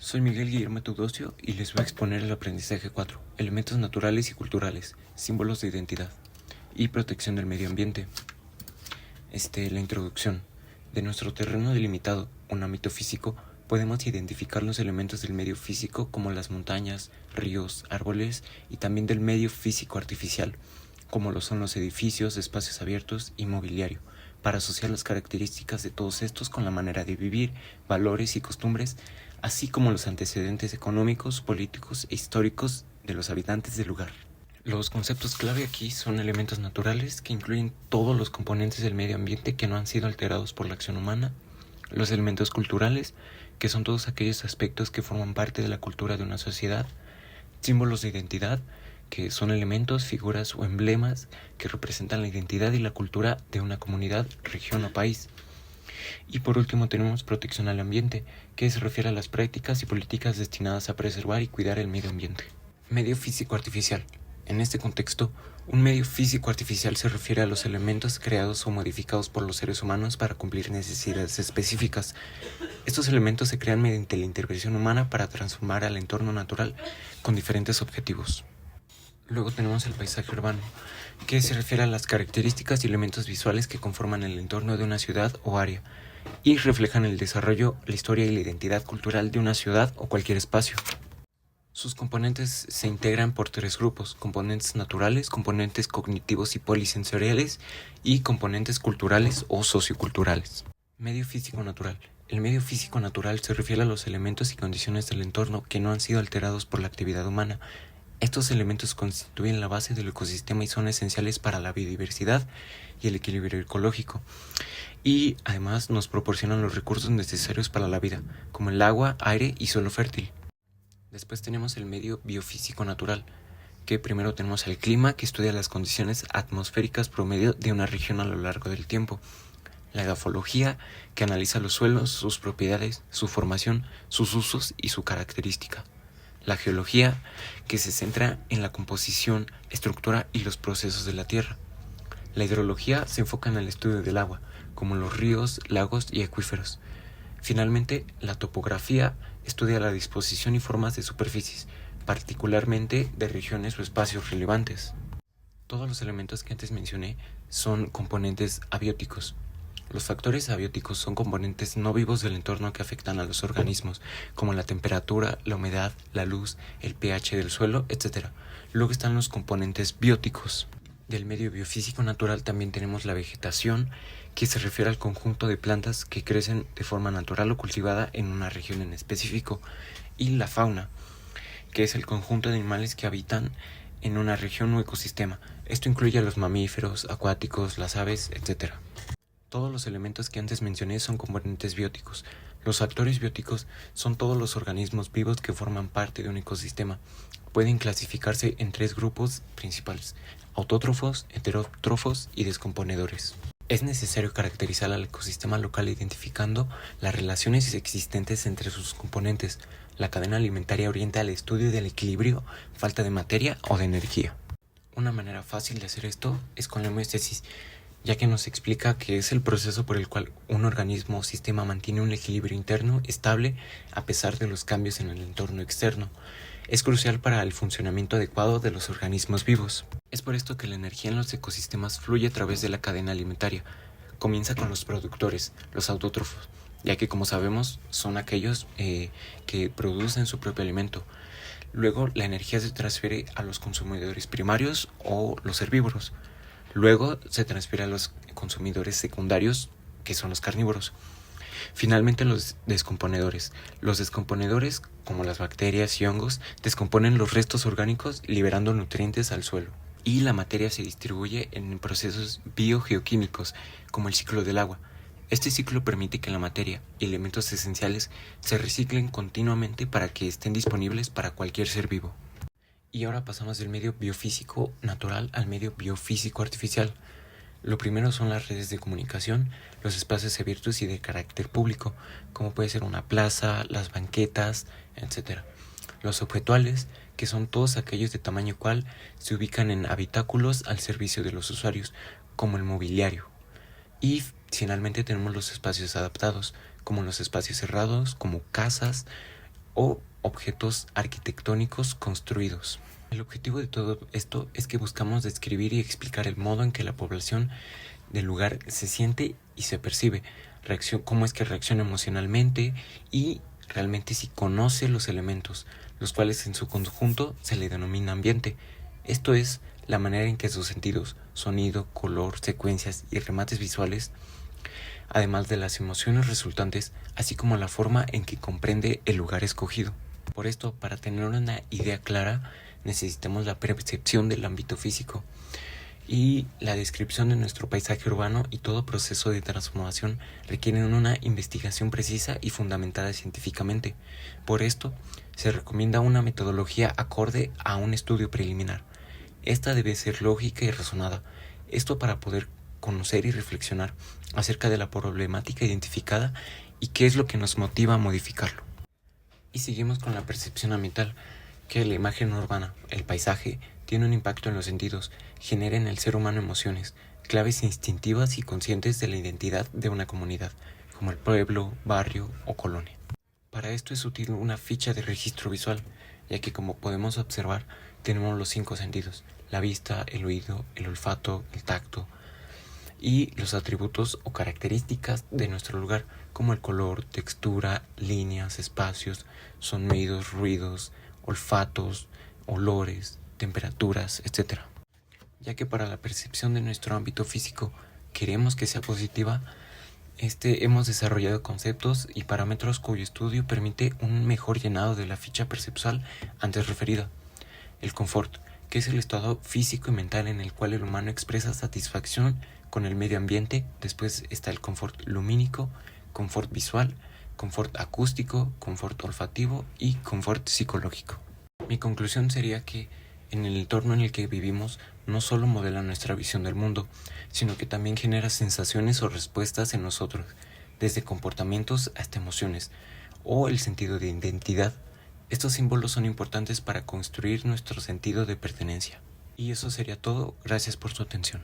Soy Miguel Guillermo Teodosio y les voy a exponer el aprendizaje 4, elementos naturales y culturales, símbolos de identidad y protección del medio ambiente. La introducción. De nuestro terreno delimitado, un ámbito físico, podemos identificar los elementos del medio físico como las montañas, ríos, árboles y también del medio físico artificial, como lo son los edificios, espacios abiertos y mobiliario, para asociar las características de todos estos con la manera de vivir, valores y costumbres, así como los antecedentes económicos, políticos e históricos de los habitantes del lugar. Los conceptos clave aquí son elementos naturales que incluyen todos los componentes del medio ambiente que no han sido alterados por la acción humana, los elementos culturales, que son todos aquellos aspectos que forman parte de la cultura de una sociedad, símbolos de identidad, que son elementos, figuras o emblemas que representan la identidad y la cultura de una comunidad, región o país. Y por último tenemos protección al ambiente, que se refiere a las prácticas y políticas destinadas a preservar y cuidar el medio ambiente. Medio físico artificial. En este contexto, un medio físico artificial se refiere a los elementos creados o modificados por los seres humanos para cumplir necesidades específicas. Estos elementos se crean mediante la intervención humana para transformar al entorno natural con diferentes objetivos. Luego tenemos el paisaje urbano, que se refiere a las características y elementos visuales que conforman el entorno de una ciudad o área y reflejan el desarrollo, la historia y la identidad cultural de una ciudad o cualquier espacio. Sus componentes se integran por tres grupos: componentes naturales, componentes cognitivos y polisensoriales y componentes culturales o socioculturales. Medio físico natural. El medio físico natural se refiere a los elementos y condiciones del entorno que no han sido alterados por la actividad humana. Estos elementos constituyen la base del ecosistema y son esenciales para la biodiversidad y el equilibrio ecológico. Y además nos proporcionan los recursos necesarios para la vida, como el agua, aire y suelo fértil. Después tenemos el medio biofísico natural, que primero tenemos el clima, que estudia las condiciones atmosféricas promedio de una región a lo largo del tiempo. La edafología, que analiza los suelos, sus propiedades, su formación, sus usos y su característica. La geología, que se centra en la composición, estructura y los procesos de la tierra. La hidrología se enfoca en el estudio del agua, como los ríos, lagos y acuíferos. Finalmente, la topografía estudia la disposición y formas de superficies, particularmente de regiones o espacios relevantes. Todos los elementos que antes mencioné son componentes abióticos. Los factores abióticos son componentes no vivos del entorno que afectan a los organismos, como la temperatura, la humedad, la luz, el pH del suelo, etc. Luego están los componentes bióticos. Del medio biofísico natural también tenemos la vegetación, que se refiere al conjunto de plantas que crecen de forma natural o cultivada en una región en específico, y la fauna, que es el conjunto de animales que habitan en una región o ecosistema. Esto incluye a los mamíferos, acuáticos, las aves, etc. Todos los elementos que antes mencioné son componentes bióticos. Los factores bióticos son todos los organismos vivos que forman parte de un ecosistema. Pueden clasificarse en tres grupos principales: autótrofos, heterótrofos y descomponedores. Es necesario caracterizar al ecosistema local identificando las relaciones existentes entre sus componentes. La cadena alimentaria orienta al estudio del equilibrio, falta de materia o de energía. Una manera fácil de hacer esto es con la homeostasis, ya que nos explica que es el proceso por el cual un organismo o sistema mantiene un equilibrio interno estable a pesar de los cambios en el entorno externo. Es crucial para el funcionamiento adecuado de los organismos vivos. Es por esto que la energía en los ecosistemas fluye a través de la cadena alimentaria. Comienza con los productores, los autótrofos, ya que, como sabemos, son aquellos que producen su propio alimento. Luego la energía se transfiere a los consumidores primarios o los herbívoros. Luego se transfiere a los consumidores secundarios, que son los carnívoros. Finalmente, los descomponedores. Los descomponedores, como las bacterias y hongos, descomponen los restos orgánicos liberando nutrientes al suelo. Y la materia se distribuye en procesos biogeoquímicos, como el ciclo del agua. Este ciclo permite que la materia y elementos esenciales se reciclen continuamente para que estén disponibles para cualquier ser vivo. Y ahora pasamos del medio biofísico natural al medio biofísico artificial. Lo primero son las redes de comunicación, los espacios abiertos y de carácter público, como puede ser una plaza, las banquetas, etc. Los objetuales, que son todos aquellos de tamaño cual se ubican en habitáculos al servicio de los usuarios, como el mobiliario. Y finalmente tenemos los espacios adaptados, como los espacios cerrados, como casas, o objetos arquitectónicos construidos. El objetivo de todo esto es que buscamos describir y explicar el modo en que la población del lugar se siente y se percibe, cómo es que reacciona emocionalmente y realmente si conoce los elementos, los cuales en su conjunto se le denomina ambiente. Esto es la manera en que sus sentidos, sonido, color, secuencias y remates visuales, además de las emociones resultantes, así como la forma en que comprende el lugar escogido. Por esto, para tener una idea clara, necesitamos la percepción del ámbito físico y la descripción de nuestro paisaje urbano, y todo proceso de transformación requieren una investigación precisa y fundamentada científicamente. Por esto, se recomienda una metodología acorde a un estudio preliminar. Esta debe ser lógica y razonada, esto para poder conocer y reflexionar acerca de la problemática identificada y qué es lo que nos motiva a modificarlo. Y seguimos con la percepción ambiental, que la imagen urbana, el paisaje, tiene un impacto en los sentidos, genera en el ser humano emociones, claves instintivas y conscientes de la identidad de una comunidad, como el pueblo, barrio o colonia. Para esto es útil una ficha de registro visual, ya que como podemos observar, tenemos los 5 sentidos: la vista, el oído, el olfato, el tacto, y los atributos o características de nuestro lugar, como el color, textura, líneas, espacios, sonidos, ruidos, olfatos, olores, temperaturas, etc. Ya que para la percepción de nuestro ámbito físico queremos que sea positiva, hemos desarrollado conceptos y parámetros cuyo estudio permite un mejor llenado de la ficha perceptual antes referida. El confort, que es el estado físico y mental en el cual el humano expresa satisfacción con el medio ambiente. Después está el confort lumínico, confort visual, confort acústico, confort olfativo y confort psicológico. Mi conclusión sería que en el entorno en el que vivimos no solo modela nuestra visión del mundo, sino que también genera sensaciones o respuestas en nosotros, desde comportamientos hasta emociones, o el sentido de identidad. Estos símbolos son importantes para construir nuestro sentido de pertenencia. Y eso sería todo. Gracias por su atención.